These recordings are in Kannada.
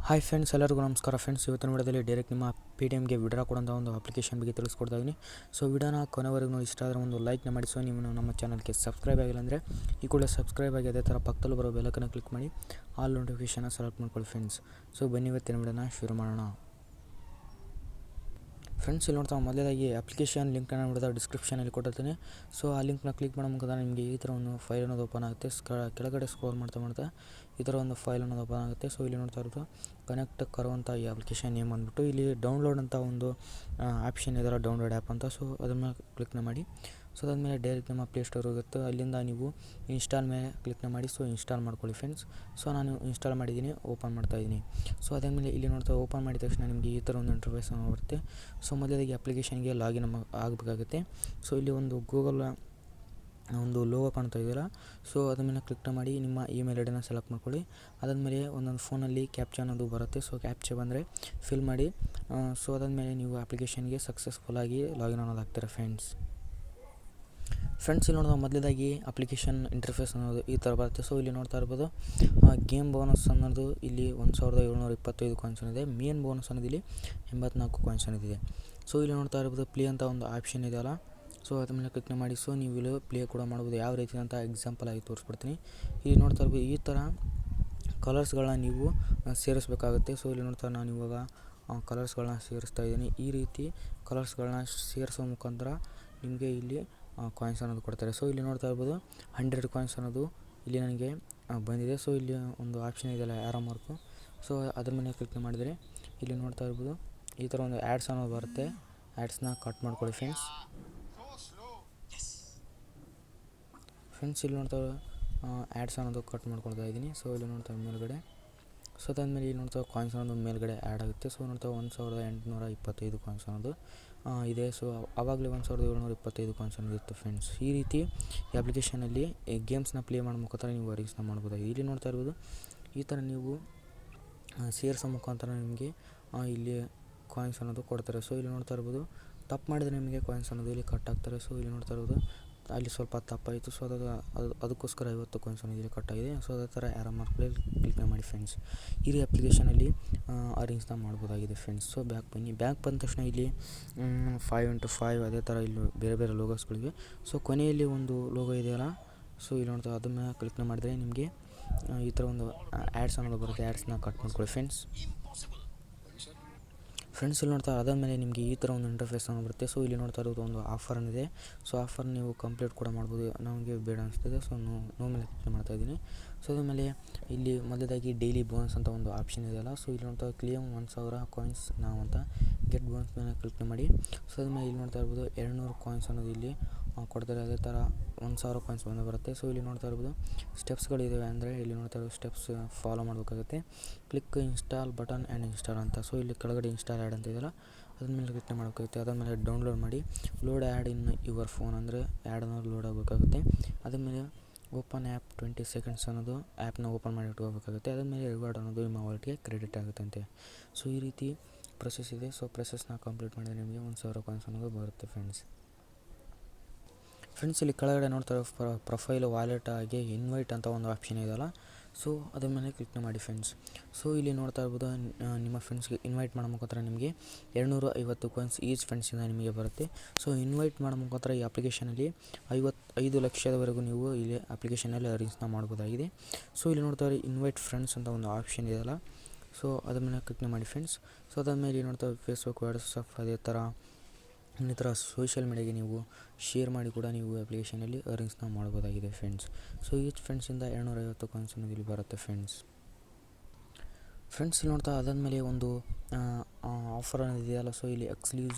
ಹಾಯ್ ಫ್ರೆಂಡ್ಸ್, ಎಲ್ಲರಿಗೂ ನಮಸ್ಕಾರ ಫ್ರೆಂಡ್ಸ್. ಇವತ್ತಿನ ವಿಡಿಯೋದಲ್ಲಿ ಡೈರೆಕ್ಟ್ ನಿಮ್ಮ Paytmಗೆ ವಿಡ್ರಾ ಕೊಡೋಂಥ ಒಂದು ಅಪ್ಲಿಕೇಶನ್ ಬಗ್ಗೆ ತಿಳಿಸ್ಕೊಡ್ತಾ ಇದ್ದೀನಿ. ಸೊ ವಿಡಿಯೋನ ಕೊನೆವರೆಗೂ ಇಷ್ಟ ಆದರೆ ಒಂದು ಲೈಕ್ನ ಮಾಡಿ. ಸೊ ನೀವು ನಮ್ಮ ಚಾನಲ್ಗೆ ಸಬ್ಸ್ಕ್ರೈಬ್ ಆಗಿಲ್ಲ ಅಂದರೆ ಈ ಕೂಡ ಸಬ್ಸ್ಕ್ರೈಬ್ ಆಗಿ ಅದೇ ಥರ ಪಕ್ಕದಲ್ಲಿ ಬರೋ ಬೆಲ್ಲಕ್ಕನ್ನು ಕ್ಲಿಕ್ ಮಾಡಿ ಆಲ್ ನೋಟಿಫಿಕೇಷನ್ನ ಸೆಲೆಕ್ಟ್ ಮಾಡ್ಕೊಳ್ಳಿ ಫ್ರೆಂಡ್ಸ್. ಸೊ ಬನ್ನಿ ಇವತ್ತಿನ ವಿಡಿಯೋನ ಶುರು ಮಾಡೋಣ. ಫ್ರೆಂಡ್ಸ್, ಇಲ್ಲಿ ನೋಡ್ತಾ ಮೊದಲಾಗಿ ಅಪ್ಲಿಕೇಶನ್ ಲಿಂಕ್ನ ನೋಡಿದ ಡಿಸ್ಕ್ರಿಪ್ಷನಲ್ಲಿ ಕೊಟ್ಟಿರ್ತೀನಿ. ಸೊ ಆ ಲಿಂಕ್ನ ಕ್ಲಿಕ್ ಮಾಡೋ ಮುಖಾಂತರ ನಿಮಗೆ ಈ ಥರ ಒಂದು ಫೈಲ್ ಅನ್ನೋದು ಓಪನ್ ಆಗುತ್ತೆ. ಕೆಳಗಡೆ ಸ್ಕ್ರೋಲ್ ಮಾಡ್ತಾ ಈ ಥರ ಒಂದು ಫೈಲ್ ಅನ್ನೋದು ಓಪನ್ ಆಗುತ್ತೆ. ಸೊ ಇಲ್ಲಿ ನೋಡ್ತಾ ಇರೋದು ಕನೆಕ್ಟ್ ಕರುವಂಥ ಈ ಅಪ್ಲಿಕೇಶನ್ ನೇಮ್ ಅಂದ್ಬಿಟ್ಟು ಇಲ್ಲಿ ಡೌನ್ಲೋಡ್ ಅಂತ ಒಂದು ಆಪ್ಷನ್ ಇದೆಲ್ಲ, ಡೌನ್ಲೋಡ್ ಆ್ಯಪ್ ಅಂತ. ಸೊ ಅದನ್ನು ಕ್ಲಿಕ್ನ ಮಾಡಿ. ಸೊ ಅದಾದಮೇಲೆ ಡೈರೆಕ್ಟ್ ನಿಮ್ಮ ಪ್ಲೇಸ್ಟೋರ್ ಹೋಗುತ್ತೆ. ಅಲ್ಲಿಂದ ನೀವು ಇನ್ಸ್ಟಾಲ್ ಮೇಲೆ ಕ್ಲಿಕ್ನ ಮಾಡಿ. ಸೊ ಇನ್ಸ್ಟಾಲ್ ಮಾಡ್ಕೊಳ್ಳಿ ಫ್ರೆಂಡ್ಸ್. ಸೊ ನಾನು ಇನ್ಸ್ಟಾಲ್ ಮಾಡಿದ್ದೀನಿ, ಓಪನ್ ಮಾಡ್ತಾಯಿದ್ದೀನಿ. ಸೊ ಅದಾದಮೇಲೆ ಇಲ್ಲಿ ನೋಡ್ತಾ ಓಪನ್ ಮಾಡಿದ ತಕ್ಷಣ ನಿಮಗೆ ಈ ಥರ ಒಂದು ಇಂಟರ್ಫೇಸ್ ಬರುತ್ತೆ. ಸೊ ಮೊದಲಾಗಿ ಅಪ್ಲಿಕೇಶನ್ಗೆ ಲಾಗಿನ್ ಆಗಬೇಕಾಗುತ್ತೆ. ಸೊ ಇಲ್ಲಿ ಒಂದು ಗೂಗಲ್ ಒಂದು ಲೋಗೋ ಕಾಣ್ತಾ ಇದೆಯಲ್ಲ, ಸೊ ಅದ್ರ ಮೇಲೆ ಕ್ಲಿಕ್ನ ಮಾಡಿ ನಿಮ್ಮ ಇಮೇಲ್ ಐ ಡಿನ ಸೆಲೆಕ್ಟ್ ಮಾಡ್ಕೊಳ್ಳಿ. ಅದಾದಮೇಲೆ ಒಂದೊಂದು ಫೋನಲ್ಲಿ ಕ್ಯಾಪ್ಚಾ ಅನ್ನೋದು ಬರುತ್ತೆ. ಸೊ ಕ್ಯಾಪ್ಚಾ ಬಂದರೆ ಫಿಲ್ ಮಾಡಿ. ಸೊ ಅದಾದಮೇಲೆ ನೀವು ಅಪ್ಲಿಕೇಶನ್ಗೆ ಸಕ್ಸಸ್ಫುಲ್ಲಾಗಿ ಲಾಗಿನ್ ಅನ್ನೋದು ಆಗ್ತೀರಾ ಫ್ರೆಂಡ್ಸ್. ಇಲ್ಲಿ ನೋಡೋದು ಮೊದಲೇದಾಗಿ ಅಪ್ಲಿಕೇಶನ್ ಇಂಟರ್ಫೇಸ್ ಅನ್ನೋದು ಈ ಥರ ಬರುತ್ತೆ. ಸೊ ಇಲ್ಲಿ ನೋಡ್ತಾ ಇರ್ಬೋದು ಗೇಮ್ ಬೋನಸ್ ಅನ್ನೋದು ಇಲ್ಲಿ 1725 ಕಾಯಿನ್ಸ್ ಇದೆ. ಮೇನ್ ಬೋನಸ್ ಅನ್ನೋದು ಇಲ್ಲಿ 84 ಕಾಯಿನ್ಸ್ ಅನ್ನೋದಿದೆ. ಸೊ ಇಲ್ಲಿ ನೋಡ್ತಾ ಇರ್ಬೋದು ಪ್ಲೇ ಅಂತ ಒಂದು ಆಪ್ಷನ್ ಇದೆಯಲ್ಲ, ಸೊ ಅದ್ರ ಮೇಲೆ ಕ್ಲಿಕ್ ಮಾಡಿ. ಸೊ ನೀವು ಇಲ್ಲಿ ಪ್ಲೇ ಕೂಡ ಮಾಡ್ಬೋದು. ಯಾವ ರೀತಿ ಅಂತ ಎಕ್ಸಾಂಪಲ್ ಆಗಿ ತೋರಿಸ್ಬಿಡ್ತೀನಿ. ಇಲ್ಲಿ ನೋಡ್ತಾ ಇರ್ಬೋದು ಈ ಥರ ಕಲರ್ಸ್ಗಳನ್ನ ನೀವು ಸೇರಿಸಬೇಕಾಗುತ್ತೆ. ಸೊ ಇಲ್ಲಿ ನೋಡ್ತಾ ನಾನು ಇವಾಗ ಕಲರ್ಸ್ಗಳನ್ನ ಸೇರಿಸ್ತಾ ಇದ್ದೀನಿ. ಈ ರೀತಿ ಕಲರ್ಸ್ಗಳನ್ನ ಸೇರಿಸೋ ಮುಖಾಂತರ ನಿಮಗೆ ಇಲ್ಲಿ ಕಾಯಿನ್ಸ್ ಅನ್ನೋದು ಕೊಡ್ತಾರೆ. ಸೊ ಇಲ್ಲಿ ನೋಡ್ತಾ ಇರ್ಬೋದು 100 ಕಾಯಿನ್ಸ್ ಅನ್ನೋದು ಇಲ್ಲಿ ನನಗೆ ಬಂದಿದೆ. ಸೊ ಇಲ್ಲಿ ಒಂದು ಆಪ್ಷನ್ ಇದೆಯಲ್ಲ ಆರೋ ಮಾರ್ಕು, ಸೊ ಅದ್ರ ಮೇಲೆ ಕ್ಲಿಕ್ ಮಾಡಿದರೆ ಇಲ್ಲಿ ನೋಡ್ತಾ ಇರ್ಬೋದು ಈ ಥರ ಒಂದು ಆ್ಯಡ್ಸ್ ಅನ್ನೋದು ಬರುತ್ತೆ. ಆ್ಯಡ್ಸ್ನ ಕಟ್ ಮಾಡ್ಕೊಳ್ಳಿ ಫ್ರೆಂಡ್ಸ್. ಇಲ್ಲಿ ನೋಡ್ತಾ ಆ್ಯಡ್ಸ್ ಅನ್ನೋದು ಕಟ್ ಮಾಡ್ಕೊಳ್ತಾ ಇದ್ದೀನಿ. ಸೊ ಇಲ್ಲಿ ನೋಡ್ತಾ ಮೇಲ್ಗಡೆ, ಸೊ ಅದಾದಮೇಲೆ ಇಲ್ಲಿ ನೋಡ್ತಾ ಕಾಯಿನ್ಸ್ ಅನ್ನೋದು ಮೇಲ್ಗಡೆ ಆ್ಯಡ್ ಆಗುತ್ತೆ. ಸೊ ನೋಡ್ತಾ 1825 ಕಾಯಿನ್ಸ್ ಅನ್ನೋದು ಇದೆ. ಸೊ ಆವಾಗಲೇ 1725 ಕಾಯಿನ್ಸ್ ಅನ್ನೋದು ಇತ್ತು ಫ್ರೆಂಡ್ಸ್. ಈ ರೀತಿ ಈ ಅಪ್ಲಿಕೇಶನಲ್ಲಿ ಗೇಮ್ಸ್ನ ಪ್ಲೇ ಮಾಡೋ ಮುಖಾಂತರ ನೀವು ಅರ್ನಿಂಗ್ಸ್ನ ಮಾಡ್ಬೋದಾಗಿದೆ. ಇಲ್ಲಿ ನೋಡ್ತಾ ಇರ್ಬೋದು ಈ ಥರ ನೀವು ಸೇರಿಸೋ ಮುಖಾಂತರ ನಿಮಗೆ ಇಲ್ಲಿ ಕಾಯಿನ್ಸ್ ಅನ್ನೋದು ಕೊಡ್ತಾರೆ. ಸೊ ಇಲ್ಲಿ ನೋಡ್ತಾ ಇರ್ಬೋದು ತಪ್ಪು ಮಾಡಿದರೆ ನಿಮಗೆ ಕಾಯಿನ್ಸ್ ಅನ್ನೋದು ಇಲ್ಲಿ ಕಟ್ ಆಗ್ತಾರೆ. ಸೊ ಇಲ್ಲಿ ನೋಡ್ತಾ ಇರ್ಬೋದು ಅಲ್ಲಿ ಸ್ವಲ್ಪ ತಪ್ಪಾಯಿತು. ಸೊ ಅದಕ್ಕೋಸ್ಕರ 50 ಕಾಯಿನ್ಸ್ ಅನ್ನೋದು ಇಲ್ಲಿ ಕಟ್ಟಾಗಿದೆ. ಸೊ ಅದೇ ಥರ ಆರೋ ಮಾರ್ಕ್ಗಳಲ್ಲಿ ಕ್ಲಿಕ್ ಮಾಡಿ ಫ್ರೆಂಡ್ಸ್. ಈ ಅಪ್ಲಿಕೇಶನಲ್ಲಿ ಅರ್ನಿಂಗ್ಸ್ನ ಮಾಡ್ಬೋದಾಗಿದೆ ಫ್ರೆಂಡ್ಸ್. ಸೊ ಬ್ಯಾಕ್ ಬಂದ ತಕ್ಷಣ ಇಲ್ಲಿ 5x5 ಅದೇ ಥರ ಇಲ್ಲಿ ಬೇರೆ ಬೇರೆ ಲೋಗೋಸ್ಗಳಿವೆ. ಸೊ ಕೊನೆಯಲ್ಲಿ ಒಂದು ಲೋಗೋ ಇದೆಯಲ್ಲ, ಸೊ ಇಲ್ಲಿ ನೋಡ್ತಾ ಅದನ್ನು ಕ್ಲಿಕ್ ಮಾಡಿದರೆ ನಿಮಗೆ ಈ ಥರ ಒಂದು ಆ್ಯಡ್ಸ್ ಅನ್ನೋದು ಬರುತ್ತೆ. ಆ್ಯಡ್ಸ್ನ ಕಟ್ ಮಾಡ್ಕೊಳ್ಳಿ ಫ್ರೆಂಡ್ಸ್. ಇಲ್ಲಿ ನೋಡ್ತಾ ಅದಾದಮೇಲೆ ನಿಮಗೆ ಈ ಥರ ಒಂದು ಇಂಟರ್ಫೇಸ್ ಅನ್ನೋ ಬರುತ್ತೆ. ಸೊ ಇಲ್ಲಿ ನೋಡ್ತಾ ಇರೋದು ಒಂದು ಆಫರ್ ಏನಿದೆ. ಸೊ ಆಫರ್ ನೀವು ಕಂಪ್ಲೀಟ್ ಕೂಡ ಮಾಡ್ಬೋದು. ನಮಗೆ ಬೇಡ ಅನಿಸ್ತಿದೆ, ಸೊ ನೋ ಮೇಲೆ ಕ್ಲಿಕ್ ಮಾಡ್ತಾಯಿದ್ದೀನಿ. ಸೊ ಅದಾದಮೇಲೆ ಇಲ್ಲಿ ಮೊದಲಾಗಿ ಡೈಲಿ ಬೋನಸ್ ಅಂತ ಒಂದು ಆಪ್ಷನ್ ಇದೆಯಲ್ಲ, ಸೊ ಇಲ್ಲಿ ನೋಡ್ತಾ ಕ್ಲೇಮ್ 1000 ಕಾಯಿನ್ಸ್ ನಾವು ಅಂತ ಗೆಟ್ ಬೋನಸ್ ಮೇಲೆ ಕ್ಲಿಕ್ ಮಾಡಿ. ಸೊ ಅದಾದಮೇಲೆ ಇಲ್ಲಿ ನೋಡ್ತಾ ಇರ್ಬೋದು 200 ಕಾಯಿನ್ಸ್ ಅನ್ನೋದು ಇಲ್ಲಿ ಕೊಡ್ತಾರೆ. ಅದೇ ಥರ 1000 ಕಾಯಿನ್ಸ್ ಬಂದು ಬರುತ್ತೆ. ಸೊ ಇಲ್ಲಿ ನೋಡ್ತಾ ಇರ್ಬೋದು ಸ್ಟೆಪ್ಸ್ಗಳಿದ್ದಾವೆ. ಅಂದರೆ ಇಲ್ಲಿ ನೋಡ್ತಾ ಇರೋ ಸ್ಟೆಪ್ಸ್ ಫಾಲೋ ಮಾಡಬೇಕಾಗುತ್ತೆ. Click install button and install ಅಂತ. ಸೊ ಇಲ್ಲಿ ಕೆಳಗಡೆ ಇನ್ಸ್ಟಾಲ್ ಆ್ಯಡ್ ಅಂತ ಇದೆಯಲ್ಲ, ಅದ್ರ ಮೇಲೆ ಕ್ಲಿಕ್ ಮಾಡಬೇಕಾಗುತ್ತೆ. ಅದಾದಮೇಲೆ ಡೌನ್ಲೋಡ್ ಮಾಡಿ load add in your phone ಅಂದರೆ ಆ್ಯಡ್ ಅನ್ನೋದು ಲೋಡ್ ಆಗಬೇಕಾಗುತ್ತೆ. ಅದಾದಮೇಲೆ ಓಪನ್ ಆ್ಯಪ್ 20 ಸೆಕೆಂಡ್ಸ್ ಅನ್ನೋದು ಆ್ಯಪ್ನ ಓಪನ್ ಮಾಡಿ ಇಟ್ಕೋಬೇಕಾಗುತ್ತೆ. ಅದಾದಮೇಲೆ ರಿವಾರ್ಡ್ ಅನ್ನೋದು ನಿಮ್ಮ ವಾಲೆಟ್ಗೆ ಕ್ರೆಡಿಟ್ ಆಗುತ್ತಂತೆ. ಸೊ ಈ ರೀತಿ ಪ್ರೊಸೆಸ್ ಇದೆ. ಸೊ ಪ್ರೊಸೆಸ್ನ ಕಂಪ್ಲೀಟ್ ಮಾಡಿದರೆ ನಿಮಗೆ 1000 ಕಾಯಿನ್ಸ್ ಅನ್ನೋದು ಬರುತ್ತೆ ಫ್ರೆಂಡ್ಸ್. ಇಲ್ಲಿ ಕೆಳಗಡೆ ನೋಡ್ತಾ ಪ್ರೊಫೈಲ್ ವಾಲೆಟ್ ಆಗಿ ಇನ್ವೈಟ್ ಅಂತ ಒಂದು ಆಪ್ಷನ್ ಇದೆಯಲ್ಲ, ಸೊ ಅದ್ರ ಮೇಲೆ ಕ್ಲಿಕ್ ಮಾಡಿ ಫ್ರೆಂಡ್ಸ್. ಸೊ ಇಲ್ಲಿ ನೋಡ್ತಾ ಇರ್ಬೋದು ನಿಮ್ಮ ಫ್ರೆಂಡ್ಸ್ಗೆ ಇನ್ವೈಟ್ ಮಾಡೋ ಮುಖಾಂತರ ನಿಮಗೆ 250 ಕಾಯಿನ್ಸ್ ಈಚ್ ಫ್ರೆಂಡ್ಸಿಂದ ನಿಮಗೆ ಬರುತ್ತೆ. ಸೊ ಇನ್ವೈಟ್ ಮಾಡೋ ಮುಖಾಂತರ ಈ ಅಪ್ಲಿಕೇಶನಲ್ಲಿ 55 ಲಕ್ಷದವರೆಗೂ ನೀವು ಇಲ್ಲಿ ಅಪ್ಲಿಕೇಶನಲ್ಲಿ ಅರ್ನಿಂಗ್ಸ್ನ ಮಾಡ್ಬೋದಾಗಿದೆ. ಸೊ ಇಲ್ಲಿ ನೋಡ್ತಾ ಇನ್ವೈಟ್ ಫ್ರೆಂಡ್ಸ್ ಅಂತ ಒಂದು ಆಪ್ಷನ್ ಇದೆಯಲ್ಲ, ಸೊ ಅದ್ರ ಮೇಲೆ ಕ್ಲಿಕ್ ಮಾಡಿ ಫ್ರೆಂಡ್ಸ್. ಸೊ ಅದಾದಮೇಲೆ ಇಲ್ಲಿ ನೋಡ್ತಾ ಫೇಸ್ಬುಕ್, ವಾಟ್ಸಪ್ ಅದೇ ಥರ ಈ ಥರ ಸೋಷಿಯಲ್ ಮೀಡಿಯಾಗೆ ನೀವು ಶೇರ್ ಮಾಡಿ ಕೂಡ ನೀವು ಅಪ್ಲಿಕೇಶನಲ್ಲಿ ಅರ್ನಿಂಗ್ಸ್ನ ಮಾಡ್ಬೋದಾಗಿದೆ ಫ್ರೆಂಡ್ಸ್. ಸೊ ಈಚ್ ಫ್ರೆಂಡ್ಸಿಂದ 250 ಕಾಯಿನ್ಸ್ ಅನ್ನೋದು ಇಲ್ಲಿ ಬರುತ್ತೆ ಫ್ರೆಂಡ್ಸ್. ಇಲ್ಲಿ ನೋಡ್ತಾ ಅದಾದಮೇಲೆ ಒಂದು ಆಫರ್ ಅನ್ನೋದು ಇದೆಯಲ್ಲ, ಸೊ ಇಲ್ಲಿ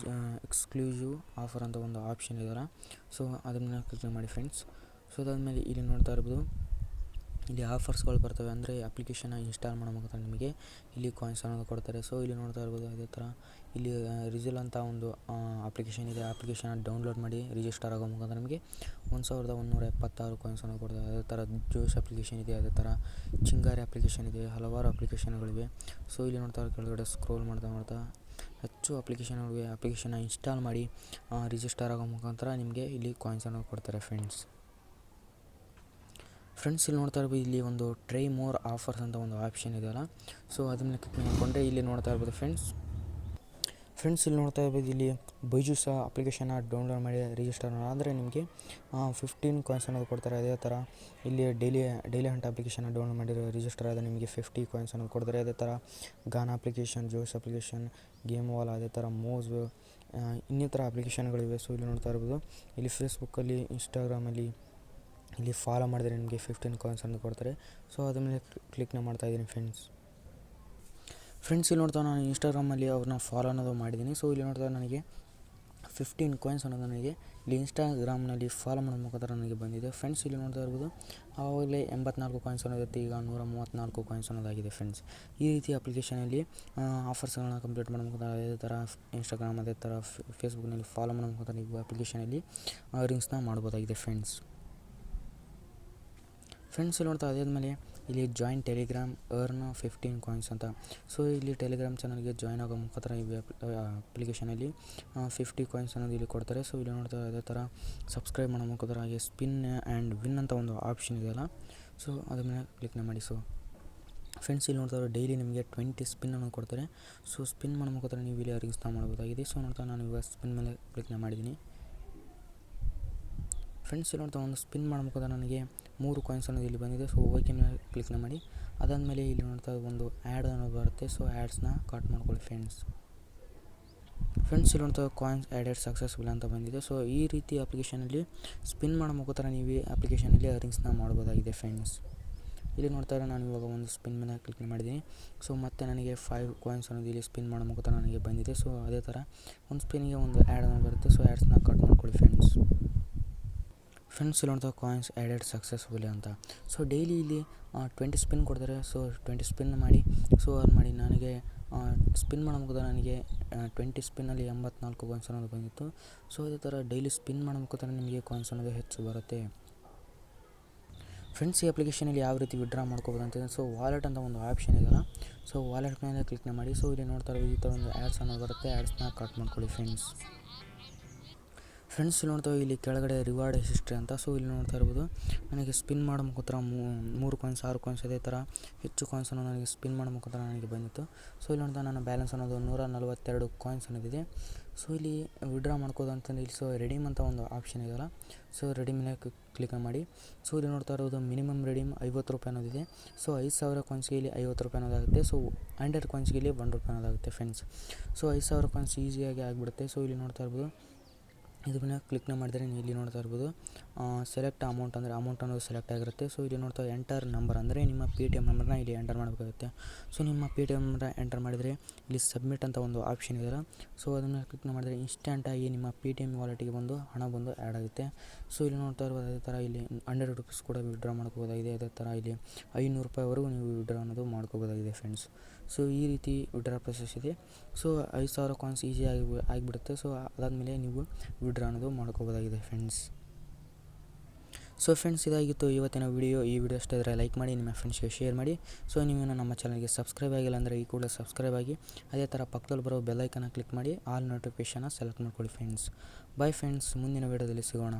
ಎಕ್ಸ್ಕ್ಲೂಸಿವ್ ಆಫರ್ ಅಂತ ಒಂದು ಆಪ್ಷನ್ ಇದೆಯಲ್ಲ, ಸೊ ಅದನ್ನು ಕ್ಲಿಕ್ ಮಾಡಿ ಫ್ರೆಂಡ್ಸ್. ಸೊ ಅದಾದಮೇಲೆ ಇಲ್ಲಿ ನೋಡ್ತಾ ಇರ್ಬೋದು ಇಲ್ಲಿ ಆಫರ್ಸ್ಗಳು ಬರ್ತವೆ. ಅಂದರೆ ಅಪ್ಲಿಕೇಶನ್ನ ಇನ್ಸ್ಟಾಲ್ ಮಾಡೋ ಮುಖಾಂತರ ನಿಮಗೆ ಇಲ್ಲಿ ಕಾಯಿನ್ಸ್ ಅನ್ನೋದು ಕೊಡ್ತಾರೆ. ಸೊ ಇಲ್ಲಿ ನೋಡ್ತಾ ಇರ್ಬೋದು ಅದೇ ಥರ ಇಲ್ಲಿ ರಿಜಿಲ್ ಅಂತ ಒಂದು ಅಪ್ಲಿಕೇಶನ್ ಇದೆ. ಅಪ್ಲಿಕೇಶನ್ನ ಡೌನ್ಲೋಡ್ ಮಾಡಿ ರಿಜಿಸ್ಟರ್ ಆಗೋ ಮುಖಾಂತರ ನಿಮಗೆ 1176 ಕಾಯಿನ್ಸ್ ಅನ್ನೋದು ಕೊಡ್ತಾರೆ. ಅದೇ ಥರ ಜೋಶ್ ಅಪ್ಲಿಕೇಶನ್ ಇದೆ, ಅದೇ ಥರ ಚಿಂಗಾರಿ ಅಪ್ಲಿಕೇಶನ್ ಇದೆ, ಹಲವಾರು ಅಪ್ಲಿಕೇಶನ್ಗಳಿವೆ. ಸೊ ಇಲ್ಲಿ ನೋಡ್ತಾ ಕೆಳಗಡೆ ಸ್ಕ್ರೋಲ್ ಮಾಡ್ತಾ ಹೆಚ್ಚು ಅಪ್ಲಿಕೇಶನ್ನ ಇನ್ಸ್ಟಾಲ್ ಮಾಡಿ ರಿಜಿಸ್ಟರ್ ಆಗೋ ಮುಖಾಂತರ ನಿಮಗೆ ಇಲ್ಲಿ ಕಾಯಿನ್ಸ್ ಅನ್ನೋದು ಕೊಡ್ತಾರೆ ಫ್ರೆಂಡ್ಸ್. ಫ್ರೆಂಡ್ಸ್ ಇಲ್ಲಿ ನೋಡ್ತಾ ಇರ್ಬೋದು, ಇಲ್ಲಿ ಒಂದು ಟ್ರೈ ಮೋರ್ ಆಫರ್ಸ್ ಅಂತ ಒಂದು ಆಪ್ಷನ್ ಇದೆಯಲ್ಲ, ಸೊ ಅದನ್ನ ಕ್ಲಿಕ್ ಮಾಡಿಕೊಂಡ್ರೆ ಇಲ್ಲಿ ನೋಡ್ತಾ ಇರ್ಬೋದು ಫ್ರೆಂಡ್ಸ್ ಇಲ್ಲಿ ನೋಡ್ತಾ ಇರ್ಬೋದು, ಇಲ್ಲಿ ಬೈಜೂಸ್ ಅಪ್ಲಿಕೇಶನ್ನ ಡೌನ್ಲೋಡ್ ಮಾಡಿ ರಿಜಿಸ್ಟರ್ ಆದರೆ ನಿಮಗೆ 15 ಕಾಯಿನ್ಸ್ ಅನ್ನೋದು ಕೊಡ್ತಾರೆ. ಅದೇ ಥರ ಇಲ್ಲಿ ಡೈಲಿ ಹಂಟ್ ಅಪ್ಲಿಕೇಶನ್ನ ಡೌನ್ಲೋಡ್ ಮಾಡಿ ರಿಜಿಸ್ಟರ್ ಆದರೆ ನಿಮಗೆ 50 ಕಾಯಿನ್ಸ್ ಅನ್ನೋದು ಕೊಡ್ತಾರೆ. ಅದೇ ಥರ Gaana application, Josh application, game wall, ಅದೇ ಥರ ಮೋಸ್, ಇನ್ನಿತರ ಅಪ್ಲಿಕೇಶನ್ಗಳಿವೆ. ಸೊ ಇಲ್ಲಿ ನೋಡ್ತಾ ಇರ್ಬೋದು, ಇಲ್ಲಿ ಫೇಸ್ಬುಕ್ಕಲ್ಲಿ, ಇನ್ಸ್ಟಾಗ್ರಾಮಲ್ಲಿ ಇಲ್ಲಿ ಫಾಲೋ ಮಾಡಿದರೆ ನಿಮಗೆ 15 ಕಾಯಿನ್ಸ್ ಅನ್ನೋದು ಕೊಡ್ತಾರೆ. ಸೊ ಅದ್ರ ಮೇಲೆ ಕ್ಲಿಕ್ನ ಮಾಡ್ತಾಯಿದ್ದೀನಿ ಫ್ರೆಂಡ್ಸ್ ಇಲ್ಲಿ ನೋಡ್ತಾ ನಾನು ಇನ್ಸ್ಟಾಗ್ರಾಮಲ್ಲಿ ಅವ್ರನ್ನ ಫಾಲೋ ಅನ್ನೋದು ಮಾಡಿದ್ದೀನಿ. ಸೊ ಇಲ್ಲಿ ನೋಡ್ತಾ ನನಗೆ 15 ಕಾಯಿನ್ಸ್ ಅನ್ನೋದು ನನಗೆ ಇಲ್ಲಿ ಇನ್ಸ್ಟಾಗ್ರಾಮ್ನಲ್ಲಿ ಫಾಲೋ ಮಾಡೋ ಮುಖಾಂತರ ನನಗೆ ಬಂದಿದೆ. ಫ್ರೆಂಡ್ಸ್ ಇಲ್ಲಿ ನೋಡ್ತಾ ಇರ್ಬೋದು, ಆವಾಗಲೇ 84 ಕಾಯಿನ್ಸ್ ಅನ್ನೋದಿತ್ತು, ಈಗ 134 ಕಾಯಿನ್ಸ್ ಅನ್ನೋದಾಗಿದೆ ಫ್ರೆಂಡ್ಸ್. ಈ ರೀತಿ ಅಪ್ಲಿಕೇಶನಲ್ಲಿ ಆಫರ್ಸ್ಗಳನ್ನ ಕಂಪ್ಲೀಟ್ ಮಾಡೋ ಮುಖಾಂತರ ಅದೇ ಥರ ಇನ್ಸ್ಟಾಗ್ರಾಮ್, ಅದೇ ಥರ ಫೇಸ್ಬುಕ್ನಲ್ಲಿ ಫಾಲೋ ಮಾಡೋ ಮುಖಾಂತರ ನೀವು ಅಪ್ಲಿಕೇಶನಲ್ಲಿ ಅರ್ನಿಂಗ್ಸ್ನ ಮಾಡ್ಬೋದಾಗಿದೆ ಫ್ರೆಂಡ್ಸ್ ಇಲ್ಲಿ ನೋಡ್ತಾ ಅದಾದಮೇಲೆ ಇಲ್ಲಿ ಜಾಯಿನ್ ಟೆಲಿಗ್ರಾಮ್ ಅರ್ನ್ 15 ಕಾಯಿನ್ಸ್ ಅಂತ. ಸೊ ಇಲ್ಲಿ ಟೆಲಿಗ್ರಾಮ್ ಚಾನಲ್ಗೆ ಜಾಯ್ನ್ ಆಗೋ ಮುಖಾಂತರ ಈ ಅಪ್ಲಿಕೇಶನಲ್ಲಿ 50 ಕಾಯಿನ್ಸ್ ಅನ್ನೋದು ಇಲ್ಲಿ ಕೊಡ್ತಾರೆ. ಸೊ ಇಲ್ಲಿ ನೋಡ್ತಾ ಅದೇ ಥರ ಸಬ್ಸ್ಕ್ರೈಬ್ ಮಾಡೋ ಮುಖಾಂತರ ಹಾಗೆ ಸ್ಪಿನ್ ಆ್ಯಂಡ್ ವಿನ್ ಅಂತ ಒಂದು ಆಪ್ಷನ್ ಇದೆಯಲ್ಲ, ಸೊ ಅದ್ರ ಮೇಲೆ ಕ್ಲಿಕ್ನ ಮಾಡಿ. ಸೊ ಫ್ರೆಂಡ್ಸ್ ಇಲ್ಲಿ ನೋಡ್ತಾ ಡೈಲಿ ನಿಮಗೆ 20 ಸ್ಪಿನ್ ಅನ್ನೋದು ಕೊಡ್ತಾರೆ. ಸೊ ಸ್ಪಿನ್ ಮಾಡೋ ಮುಖಾಂತರ ನೀವು ಇಲ್ಲಿ ಅರ್ನಿಂಗ್ಸ್ನ ಮಾಡ್ಬೋದಾಗಿದೆ. ಸೊ ನೋಡ್ತಾ ನಾನು ಇವಾಗ ಸ್ಪಿನ್ ಮೇಲೆ ಕ್ಲಿಕ್ನ ಮಾಡಿದ್ದೀನಿ ಫ್ರೆಂಡ್ಸ್ ಇಲ್ಲಿ ನೋಡ್ತಾ ಒಂದು ಸ್ಪಿನ್ ಮಾಡೋ ಮುಖಾಂತರ ನನಗೆ 3 ಕಾಯಿನ್ಸ್ ಅನ್ನೋದು ಇಲ್ಲಿ ಬಂದಿದೆ. ಸೊ ಓಕೆ ಮೇಲೆ ಕ್ಲಿಕ್ನ ಮಾಡಿ. ಅದಾದಮೇಲೆ ಇಲ್ಲಿ ನೋಡ್ತಾ ಒಂದು ಆ್ಯಡ್ ಅನ್ನೋದು ಬರುತ್ತೆ. ಸೊ ಆ್ಯಡ್ಸ್ನ ಕಟ್ ಮಾಡ್ಕೊಳ್ಳಿ ಫ್ರೆಂಡ್ಸ್ ಇಲ್ಲಿ ನೋಡ್ತಾ ಕಾಯಿನ್ಸ್ ಆ್ಯಡೆಡ್ ಸಕ್ಸಸ್ಫುಲ್ ಅಂತ ಬಂದಿದೆ. ಸೊ ಈ ರೀತಿ ಅಪ್ಲಿಕೇಶನಲ್ಲಿ ಸ್ಪಿನ್ ಮಾಡೋ ಮುಖಾಂತರ ನೀವು ಅಪ್ಲಿಕೇಶನಲ್ಲಿ ಅರ್ನಿಂಗ್ಸ್ನ ಮಾಡ್ಬೋದಾಗಿದೆ ಫ್ರೆಂಡ್ಸ್. ಇಲ್ಲಿ ನೋಡ್ತಾ ಇರೋ ನಾನು ಇವಾಗ ಒಂದು ಸ್ಪಿನ್ ಮೇಲೆ ಕ್ಲಿಕ್ ಮಾಡಿದ್ದೀನಿ. ಸೊ ಮತ್ತೆ ನನಗೆ 5 ಕಾಯಿನ್ಸ್ ಅನ್ನೋದು ಇಲ್ಲಿ ಸ್ಪಿನ್ ಮಾಡೋ ಮುಖಾಂತರ ನನಗೆ ಬಂದಿದೆ. ಸೊ ಅದೇ ಥರ ಒಂದು ಸ್ಪಿನ್ಗೆ ಒಂದು ಆ್ಯಡ್ ಅನ್ನೋದು ಬರುತ್ತೆ. ಸೊ ಆ್ಯಡ್ಸ್ನ ಕಟ್ ಮಾಡ್ಕೊಳ್ಳಿ ಫ್ರೆಂಡ್ಸ್ ಇಲ್ಲಿ ನೋಡ್ತಾ ಕಾಯಿನ್ಸ್ ಆ್ಯಡೆಡ್ ಸಕ್ಸಸ್ಫುಲಿ ಅಂತ. ಸೊ ಡೈಲಿ ಇಲ್ಲಿ 20 ಸ್ಪಿನ್ ಕೊಡ್ತಾರೆ. ಸೊ 20 ಸ್ಪಿನ್ ಮಾಡಿ. ಸೊ ಅದು ಮಾಡಿ ನನಗೆ ಸ್ಪಿನ್ ಮಾಡೋ ಮುಖಾಂತರ ನನಗೆ 20 ಸ್ಪಿನ್ನಲ್ಲಿ 84 ಕಾಯಿನ್ಸ್ ಅನ್ನೋದು ಬಂದಿತ್ತು. ಸೊ ಅದೇ ಥರ ಡೈಲಿ ಸ್ಪಿನ್ ಮಾಡೋ ಮುಖಾಂತರ ನಿಮಗೆ ಕಾಯಿನ್ಸ್ ಅನ್ನೋದು ಹೆಚ್ಚು ಬರುತ್ತೆ ಫ್ರೆಂಡ್ಸ್. ಈ ಅಪ್ಲಿಕೇಶನಲ್ಲಿ ಯಾವ ರೀತಿ ವಿಡ್ರಾ ಮಾಡ್ಕೋಬೋದು ಅಂತಂದರೆ, ಸೊ ವಾಲೆಟ್ ಅಂತ ಒಂದು ಆಪ್ಷನ್ ಇದೆಯಲ್ಲ, ಸೊ ವಾಲೆಟ್ ಮೇಲೆ ಕ್ಲಿಕ್ನ ಮಾಡಿ. ಸೊ ಇಲ್ಲಿ ನೋಡ್ತಾ ಇರೋ ಈ ಥರ ಒಂದು ಆ್ಯಡ್ಸ್ ಅನ್ನೋದು ಬರುತ್ತೆ. ಆ್ಯಡ್ಸ್ನ ಕಟ್ ಮಾಡ್ಕೊಳ್ಳಿ ಫ್ರೆಂಡ್ಸ್ ಇಲ್ಲಿ ನೋಡ್ತಾ ಇಲ್ಲಿ ಕೆಳಗಡೆ ರಿವಾರ್ಡ್ ಹಿಸ್ಟ್ರಿ ಅಂತ. ಸೊ ಇಲ್ಲಿ ನೋಡ್ತಾ ಇರ್ಬೋದು, ನನಗೆ ಸ್ಪಿನ್ ಮಾಡೋ ಮುಖಾಂತರ 3 ಕಾಯಿನ್ಸ್, 6 ಕಾಯಿನ್ಸ್, ಅದೇ ಥರ ಹೆಚ್ಚು ಕಾಯಿನ್ಸ್ ಅನ್ನೋದು ನನಗೆ ಸ್ಪಿನ್ ಮಾಡೋ ಮುಖಾಂತರ ನನಗೆ ಬಂದಿತ್ತು. ಸೊ ಇಲ್ಲಿ ನೋಡ್ತಾ ನನ್ನ ಬ್ಯಾಲೆನ್ಸ್ ಅನ್ನೋದು 142 ಕಾಯಿನ್ಸ್ ಅನ್ನೋದಿದೆ. ಸೊ ಇಲ್ಲಿ ವಿಡ್ರಾ ಮಾಡ್ಕೋದು ಅಂತಂದರೆ ಇಲ್ಲಿ ಸೊ ರೆಡೀಮ್ ಅಂತ ಒಂದು ಆಪ್ಷನ್ ಇದೆಯಲ್ಲ, ಸೊ ರೆಡೀಮ್ ಮೇಲೆ ಕ್ಲಿಕ್ ಮಾಡಿ. ಸೊ ಇಲ್ಲಿ ನೋಡ್ತಾ ಇರೋದು ಮಿನಿಮಮ್ ರೆಡೀಮ್ 50 ರೂಪಾಯಿ ಅನ್ನೋದಿದೆ. ಸೊ 5000 ಕಾಯಿನ್ಸ್ಗೆ ಇಲ್ಲಿ 50 ರೂಪಾಯಿ ಅನ್ನೋದಾಗುತ್ತೆ. ಸೊ 100 ಕಾಯಿನ್ಸ್ಗೆ ಇಲ್ಲಿ 1 ರೂಪಾಯಿ ಅನ್ನೋದಾಗುತ್ತೆ ಫ್ರೆಂಡ್ಸ್. ಸೊ 5000 ಕಾಯಿನ್ಸ್ ಈಸಿಯಾಗಿ ಆಗಿಬಿಡುತ್ತೆ. ಸೊ ಇಲ್ಲಿ ನೋಡ್ತಾ ಇರ್ಬೋದು, ಇದನ್ನ ಕ್ಲಿಕ್ನ ಮಾಡಿದರೆ ನೀವು ಇಲ್ಲಿ ನೋಡ್ತಾ ಇರ್ಬೋದು, ಸೆಲೆಕ್ಟ್ ಅಮೌಂಟ್ ಅಂದರೆ ಅಮೌಂಟ್ ಅನ್ನೋದು ಸೆಲೆಕ್ಟ್ ಆಗಿರುತ್ತೆ. ಸೊ ಇಲ್ಲಿ ನೋಡ್ತಾ ಎಂಟರ್ ನಂಬರ್ ಅಂದರೆ ನಿಮ್ಮ Paytm ನಂಬರ್ನ ಇಲ್ಲಿ ಎಂಟರ್ ಮಾಡಬೇಕಾಗುತ್ತೆ. ಸೊ ನಿಮ್ಮ Paytm ನಂಬರ್ ಎಂಟರ್ ಮಾಡಿದರೆ ಇಲ್ಲಿ ಸಬ್ಮಿಟ್ ಅಂತ ಒಂದು ಆಪ್ಷನ್ ಇದೆಯಲ್ಲ, ಸೊ ಅದನ್ನು ಕ್ಲಿಕ್ನ ಮಾಡಿದರೆ ಇನ್ಸ್ಟೆಂಟಾಗಿ ನಿಮ್ಮ Paytm ವಾಲೆಟಿಗೆ ಬಂದು ಹಣ ಬಂದು ಆ್ಯಡ್ ಆಗುತ್ತೆ. ಸೊ ಇಲ್ಲಿ ನೋಡ್ತಾ ಇರ್ಬೋದು, ಅದೇ ಥರ ಇಲ್ಲಿ 100 ರೂಪೀಸ್ ಕೂಡ ವಿಡ್ರಾ ಮಾಡ್ಕೋಬೋದಾಗಿದೆ. ಅದೇ ಥರ ಇಲ್ಲಿ 500 ರೂಪಾಯಿವರೆಗೂ ನೀವು ವಿಡ್ರಾ ಅನ್ನೋದು ಮಾಡ್ಕೋಬೋದಾಗಿದೆ ಫ್ರೆಂಡ್ಸ್. ಸೊ ಈ ರೀತಿ ವಿಡ್ರಾ ಪ್ರೊಸೆಸ್ ಇದೆ. ಸೊ 5000 ಕಾಯಿನ್ಸ್ ಈಸಿಯಾಗಿ ಆಗಿಬಿಡುತ್ತೆ. ಸೊ ಅದಾದಮೇಲೆ ನೀವು ವಿಡ್ರಾ ಅನ್ನೋದು ಮಾಡ್ಕೋಬೋದಾಗಿದೆ ಫ್ರೆಂಡ್ಸ್. ಸೊ ಫ್ರೆಂಡ್ಸ್ ಇದಾಗಿತ್ತು ಇವತ್ತಿನ ವಿಡಿಯೋ. ಈ ವಿಡಿಯೋ ಇಷ್ಟ ಇದ್ದರೆ ಲೈಕ್ ಮಾಡಿ, ನಿಮ್ಮ ಫ್ರೆಂಡ್ಸ್ಗೆ ಶೇರ್ ಮಾಡಿ. ಸೊ ನೀವೇನು ನಮ್ಮ ಚಾನಲ್ಗೆ ಸಬ್ಸ್ಕ್ರೈಬ್ ಆಗಿಲ್ಲ ಅಂದರೆ ಈ ಕೂಡಲೇ ಸಬ್ಸ್ಕ್ರೈಬ್ ಆಗಿ, ಅದೇ ಥರ ಪಕ್ಕದಲ್ಲಿ ಬರೋ ಬೆಲ್ಲೈಕನ್ನ ಕ್ಲಿಕ್ ಮಾಡಿ ಆಲ್ ನೋಟಿಫಿಕೇಷನ್ನ ಸೆಲೆಕ್ಟ್ ಮಾಡ್ಕೊಳ್ಳಿ ಫ್ರೆಂಡ್ಸ್. ಬೈ ಫ್ರೆಂಡ್ಸ್, ಮುಂದಿನ ವಿಡಿಯೋದಲ್ಲಿ ಸಿಗೋಣ.